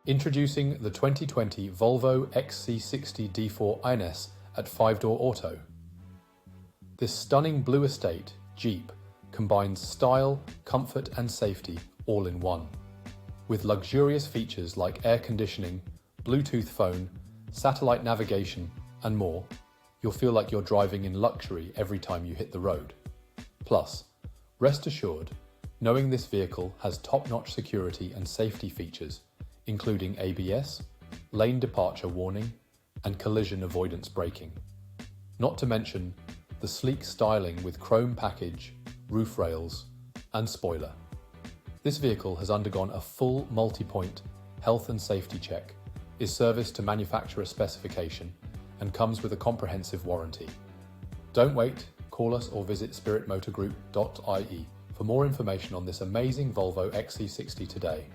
Introducing the 2020 Volvo Xc60 D4 at 5-door auto. This stunning blue estate Jeep combines style, comfort and safety all in one. With luxurious features like air conditioning, Bluetooth phone, satellite navigation and more, you'll feel like you're driving in luxury every time you hit the road. Plus, rest assured, knowing this vehicle has top-notch security and safety features, including ABS, lane departure warning, and collision avoidance braking. Not to mention the sleek styling with chrome package, roof rails, and spoiler. This vehicle has undergone a full multi-point health and safety check, is serviced to manufacturer specification, and comes with a comprehensive warranty. Don't wait, call us or visit spiritmotorgroup.ie for more information on this amazing Volvo XC60 today.